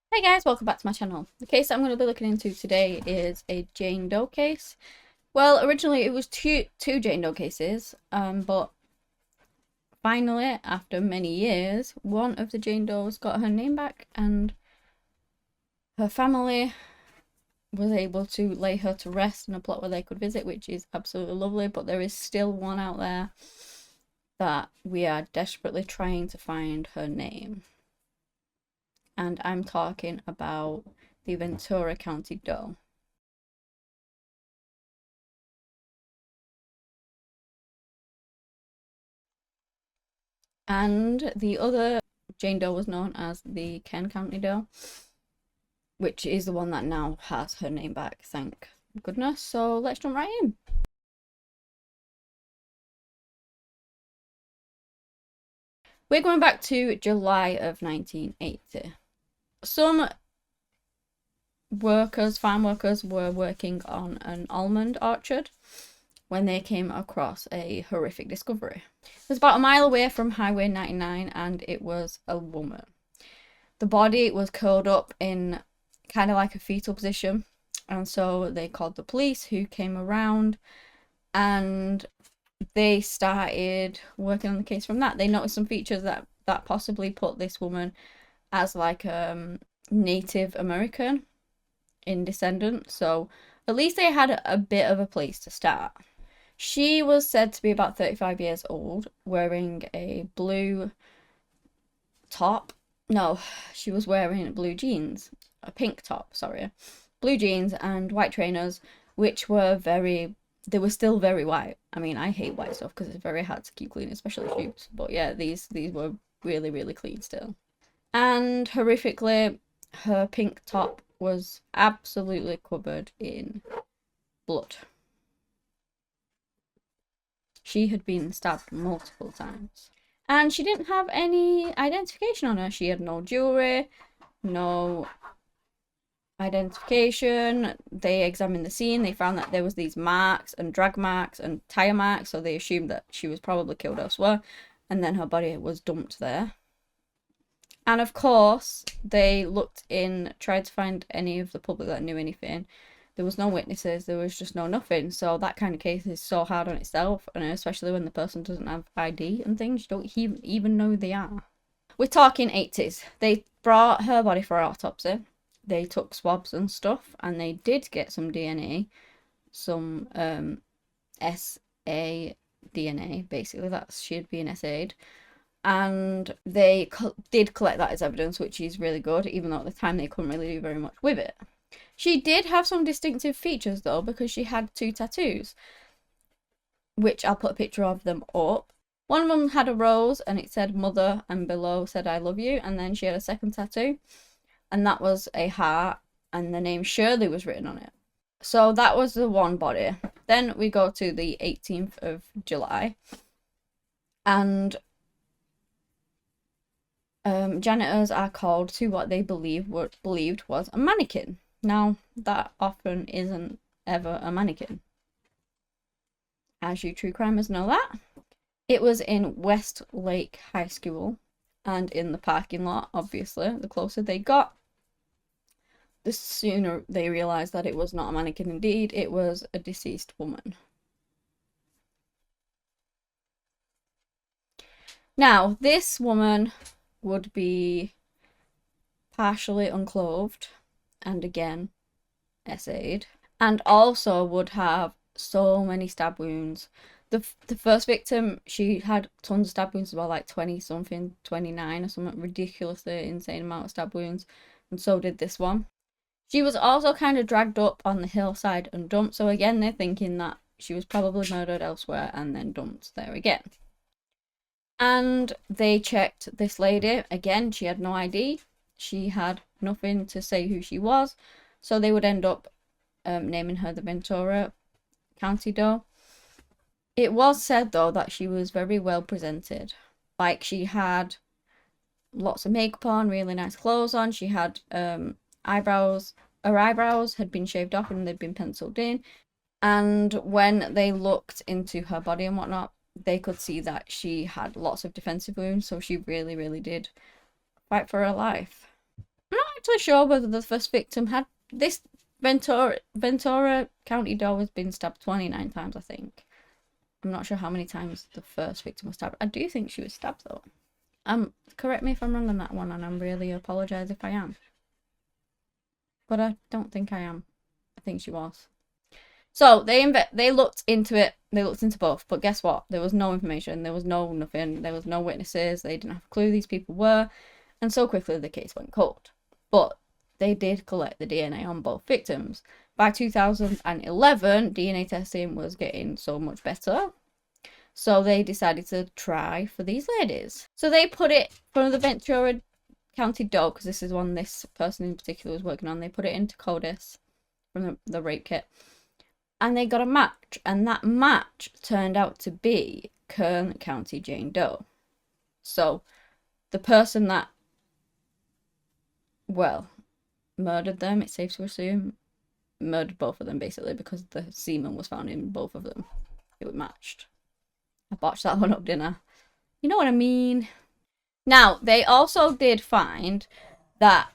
Hey guys, welcome back to my channel. The case that I'm going to be looking into today is a Jane Doe case. Well, originally it was two Jane Doe cases, but finally, after many years, one of the Jane Does got her name back and her family was able to lay her to rest in a plot where they could visit, which is absolutely lovely, but there is still one out there that we are desperately trying to find her name. And I'm talking about the Ventura County Doe. And the other Jane Doe was known as the Kent County Doe, which is the one that now has her name back, thank goodness. So let's jump right in. We're going back to July of 1980. Some farm workers, were working on an almond orchard when they came across a horrific discovery. It was about a mile away from Highway 99 and it was a woman. The body was curled up in kind of like a fetal position, and so they called the police, who came around and they started working on the case from that. They noticed some features that possibly put this woman as like Native American in descendant, so at least they had a bit of a place to start. She was said to be about 35 years old, wearing a blue top. No, she was wearing blue jeans, a pink top, sorry. Blue jeans and white trainers, which were they were still very white. I mean, I hate white stuff because it's very hard to keep clean, especially shoes. But yeah, these were really, really clean still. And horrifically, her pink top was absolutely covered in blood. She had been stabbed multiple times. And she didn't have any identification on her. She had no jewelry, no identification. They examined the scene. They found that there was these marks and drag marks and tire marks, so they assumed that she was probably killed elsewhere, and then her body was dumped there. And of course, they tried to find any of the public that knew anything. There was no witnesses, there was just nothing. So that kind of case is so hard on itself, and especially when the person doesn't have ID and things, you don't even know who they are. We're talking 80s. They brought her body for autopsy. They took swabs and stuff, and they did get some DNA, some SA DNA, basically, that she had been SA'd. And they did collect that as evidence, which is really good, even though at the time they couldn't really do very much with it. She did have some distinctive features, though, because she had 2 tattoos, which I'll put a picture of them up. One of them had a rose, and it said mother, and below said I love you, and then she had a second tattoo, and that was a heart, and the name Shirley was written on it. So that was the one body. Then we go to the 18th of July, and janitors are called to what they believed was a mannequin. Now, that often isn't ever a mannequin, as you true crimers know that. It was in Westlake High School, and in the parking lot, obviously. The closer they got, the sooner they realised that it was not a mannequin indeed, it was a deceased woman. Now, this woman would be partially unclothed, and again, SA'd, and also would have so many stab wounds. The first victim, she had tons of stab wounds as well, like 20 something, 29 or something, ridiculously insane amount of stab wounds, and so did this one. She was also kind of dragged up on the hillside and dumped, so again they're thinking that she was probably murdered elsewhere and then dumped there again. And they checked this lady. Again, she had no ID. She had nothing to say who she was. So they would end up naming her the Ventura County Doe. It was said, though, that she was very well presented. Like, she had lots of makeup on, really nice clothes on. She had eyebrows. Her eyebrows had been shaved off and they'd been penciled in. And when they looked into her body and whatnot, they could see that she had lots of defensive wounds, so she really, really did fight for her life. I'm not actually sure whether the first victim had this. Ventura County Doe has been stabbed 29 times, I think. I'm not sure how many times the first victim was stabbed. I do think she was stabbed though. Correct me if I'm wrong on that one, and I really apologise if I am. But I don't think I am. I think she was. So they looked into it. They looked into both, but guess what? There was no information. There was nothing. There was no witnesses. They didn't have a clue who these people were, and so quickly the case went cold. But they did collect the DNA on both victims. By 2011, DNA testing was getting so much better. So they decided to try for these ladies. So they put it from the Ventura County Doe, because this is one this person in particular was working on. They put it into CODIS from the rape kit. And they got a match. And that match turned out to be Kern County Jane Doe. So the person that, well, murdered them, it's safe to assume, murdered both of them basically, because the semen was found in both of them. It was matched. I botched that one up, didn't I? You know what I mean? Now, they also did find that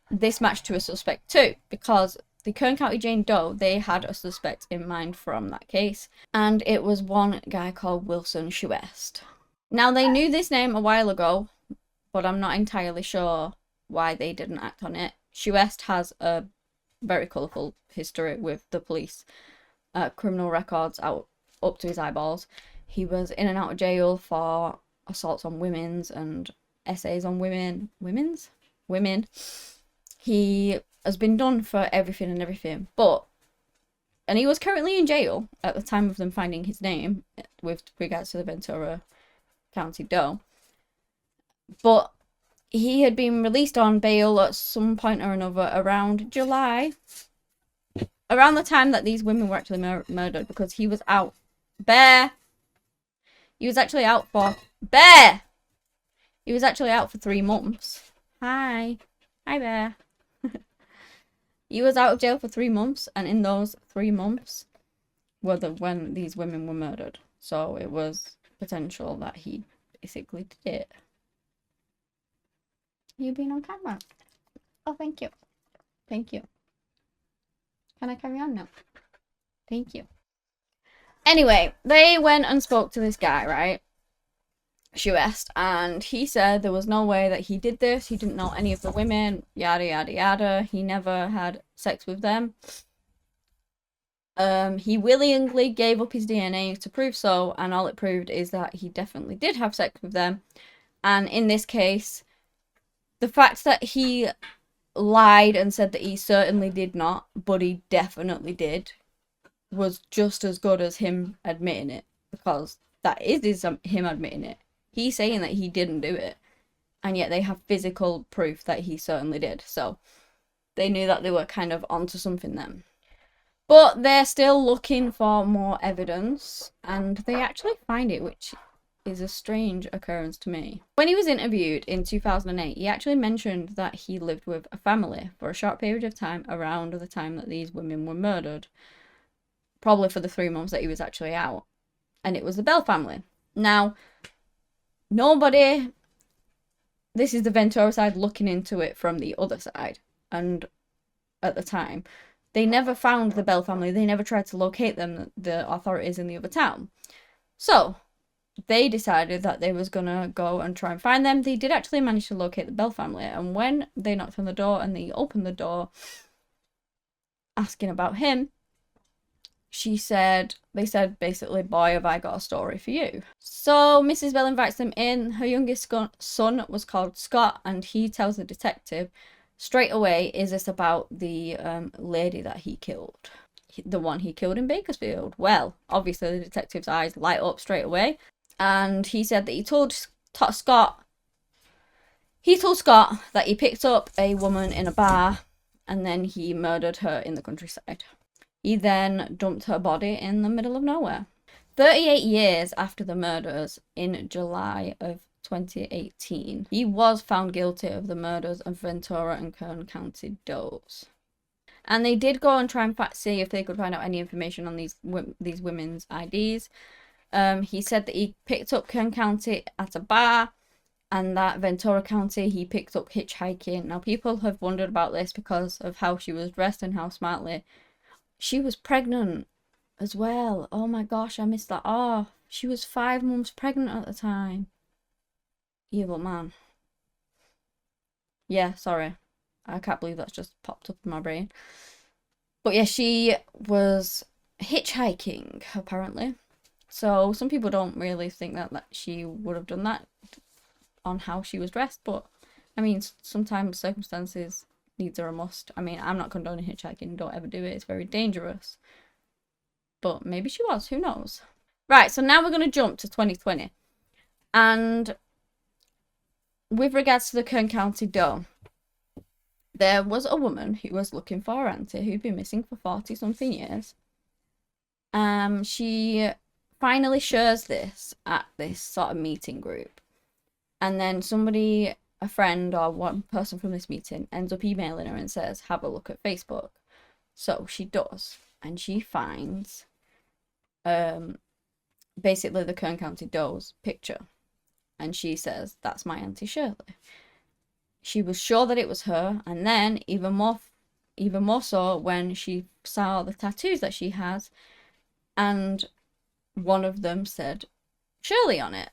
this matched to a suspect too, because the Kern County Jane Doe, they had a suspect in mind from that case, and it was one guy called Wilson Schuest. Now, they knew this name a while ago, but I'm not entirely sure why they didn't act on it. Schuest has a very colourful history with the police, criminal records up to his eyeballs. He was in and out of jail for assaults on women's and essays on women. He has been done for everything and everything, and he was currently in jail at the time of them finding his name with regards to the Ventura County Doe. But he had been released on bail at some point or another around July. Around the time that these women were actually murdered, because he was out. Bear! He was actually out for... Bear! He was actually out for 3 months. Hi. Hi, Bear. He was out of jail for 3 months, and in those 3 months were when these women were murdered. So it was potential that he basically did it. You being on camera? Oh, thank you. Thank you. Can I carry on now? Thank you. Anyway, they went and spoke to this guy, right? Schuest, and he said there was no way that he did this. He didn't know any of the women, yada, yada, yada. He never had sex with them. He willingly gave up his DNA to prove so, and all it proved is that he definitely did have sex with them. And in this case, the fact that he lied and said that he certainly did not, but he definitely did, was just as good as him admitting it, because that is him admitting it. He's saying that he didn't do it, and yet they have physical proof that he certainly did. So they knew that they were kind of onto something then. But they're still looking for more evidence, and they actually find it, which is a strange occurrence to me. When he was interviewed in 2008, he actually mentioned that he lived with a family for a short period of time around the time that these women were murdered. Probably for the 3 months that he was actually out. And it was the Bell family. Now, this is the Ventura side looking into it from the other side. And at the time, they never found the Bell family. They never tried to locate them, the authorities in the other town. So they decided that they was gonna go and try and find them. They did actually manage to locate the Bell family, and when they knocked on the door and they opened the door asking about him, they said basically, boy, have I got a story for you. So Mrs. Bell invites them in. Her youngest son was called Scott, and he tells the detective straight away, is this about the lady that he killed? The one he killed in Bakersfield? Well, obviously the detective's eyes light up straight away. And he said that he told Scott that he picked up a woman in a bar and then he murdered her in the countryside. He then dumped her body in the middle of nowhere. 38 years after the murders, in July of 2018, he was found guilty of the murders of Ventura and Kern County Does. And they did go and try and see if they could find out any information on these women's IDs. He said that he picked up Kern County at a bar, and that Ventura County he picked up hitchhiking. Now people have wondered about this because of how she was dressed and how smartly. She was pregnant as well. Oh my gosh, I missed that off. She was 5 months pregnant at the time. Evil man. Yeah, sorry. I can't believe that's just popped up in my brain. But yeah, she was hitchhiking, apparently. So some people don't really think that she would have done that on how she was dressed. But, I mean, sometimes circumstances needs are a must. I mean, I'm not condoning hitchhiking. Don't ever do it. It's very dangerous. But maybe she was. Who knows? Right, so now we're going to jump to 2020. And with regards to the Kern County Doe, there was a woman who was looking for her auntie who'd been missing for 40-something years. She finally shares this at this sort of meeting group. And then somebody, a friend or one person from this meeting, ends up emailing her and says, have a look at Facebook. So she does. And she finds basically the Kern County Doe's picture. And she says, that's my Auntie Shirley. She was sure that it was her. And then even more so when she saw the tattoos that she has. And one of them said Shirley on it.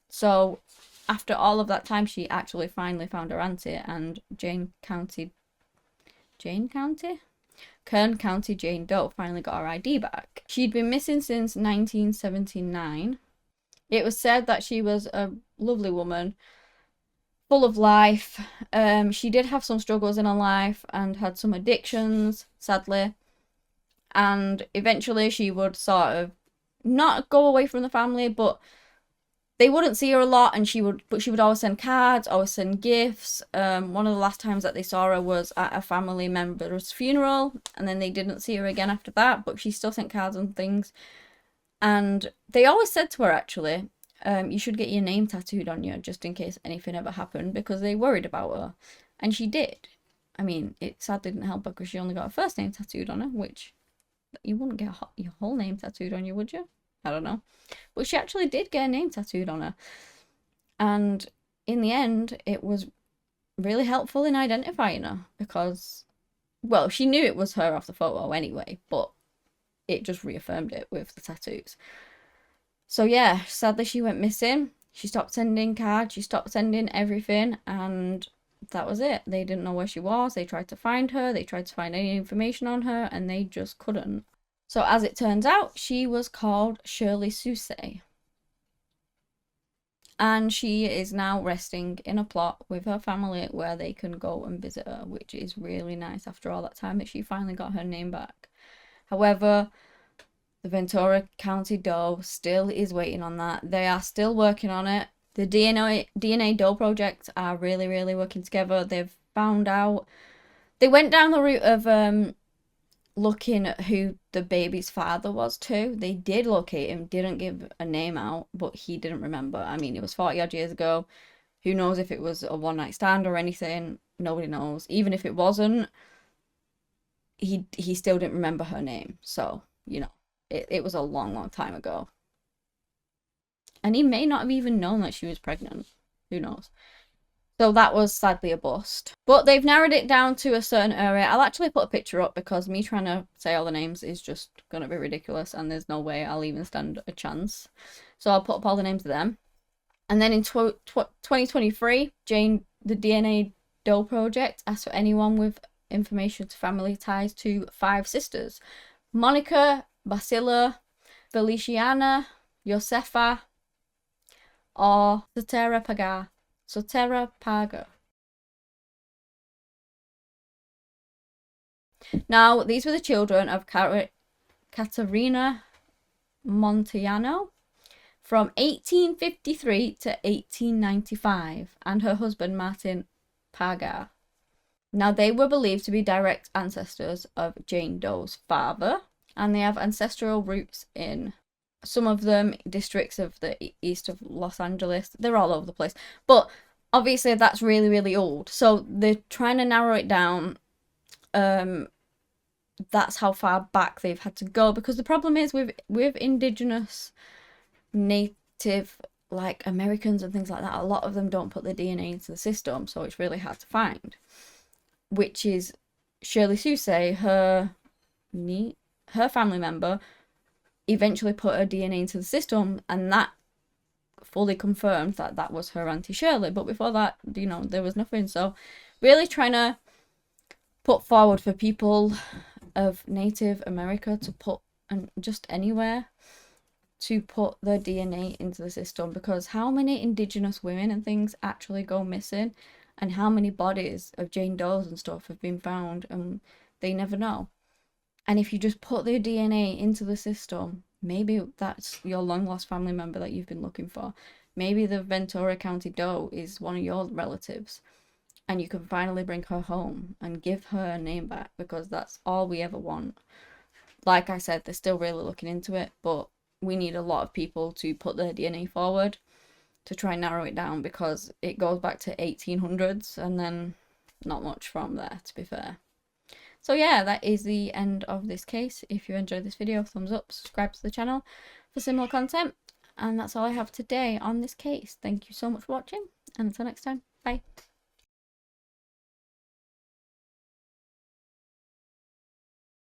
So after all of that time, she actually finally found her auntie, and Kern County Jane Doe finally got her ID back. She'd been missing since 1979. It was said that she was a lovely woman, full of life. She did have some struggles in her life and had some addictions, sadly. And eventually she would sort of not go away from the family, but they wouldn't see her a lot, and she would always send cards, always send gifts. One of the last times that they saw her was at a family member's funeral, and then they didn't see her again after that, but she still sent cards and things. And they always said to her, actually, you should get your name tattooed on you just in case anything ever happened, because they worried about her. And she did. I mean, it sadly didn't help her because she only got her first name tattooed on her, which you wouldn't get your whole name tattooed on you, would you? I don't know. But she actually did get a name tattooed on her. And in the end, it was really helpful in identifying her because, well, she knew it was her off the photo anyway, but it just reaffirmed it with the tattoos. So yeah, sadly she went missing. She stopped sending cards, she stopped sending everything, and that was it. They didn't know where she was. They tried to find her, they tried to find any information on her, and they just couldn't. So as it turns out, she was called Shirley Soucy. And she is now resting in a plot with her family where they can go and visit her, which is really nice after all that time that she finally got her name back. However, the Ventura County Doe still is waiting on that. They are still working on it. The DNA Doe project are really, really working together. They've found out. They went down the route of looking at who the baby's father was too. They did locate him, didn't give a name out, but he didn't remember. I mean, it was 40 odd years ago. Who knows if it was a one night stand or anything? Nobody knows. Even if it wasn't, he still didn't remember her name. So, you know, it was a long, long time ago. And he may not have even known that she was pregnant. Who knows? So that was sadly a bust. But they've narrowed it down to a certain area. I'll actually put a picture up because me trying to say all the names is just going to be ridiculous and there's no way I'll even stand a chance. So I'll put up all the names of them. And then in 2023, the DNA Doe Project asked for anyone with information to family ties to 5 sisters. Monica, Basila, Feliciana, Josefa, or Sotera Paga. Now, these were the children of Caterina Montiano from 1853 to 1895 and her husband Martin Paga. Now, they were believed to be direct ancestors of Jane Doe's father, and they have ancestral roots in some of them districts of the east of Los Angeles. They're all over the place, but obviously that's really, really old, so they're trying to narrow it down. That's how far back they've had to go, because the problem is with indigenous native like Americans and things like that, a lot of them don't put their DNA into the system, so it's really hard to find. Which is Shirley Sousa, her family member, eventually put her DNA into the system, and that fully confirmed that that was her Auntie Shirley. But before that, you know, there was nothing. So really trying to put forward for people of Native America to put, and just anywhere, to put their DNA into the system, because how many Indigenous women and things actually go missing, and how many bodies of Jane Does and stuff have been found and they never know. And if you just put their DNA into the system, maybe that's your long lost family member that you've been looking for. Maybe the Ventura County Doe is one of your relatives, and you can finally bring her home and give her a name back, because that's all we ever want. Like I said, they're still really looking into it, but we need a lot of people to put their DNA forward to try and narrow it down, because it goes back to 1800s and then not much from there, to be fair. So yeah, that is the end of this case. If you enjoyed this video, thumbs up, subscribe to the channel for similar content. And that's all I have today on this case. Thank you so much for watching, and until next time, bye.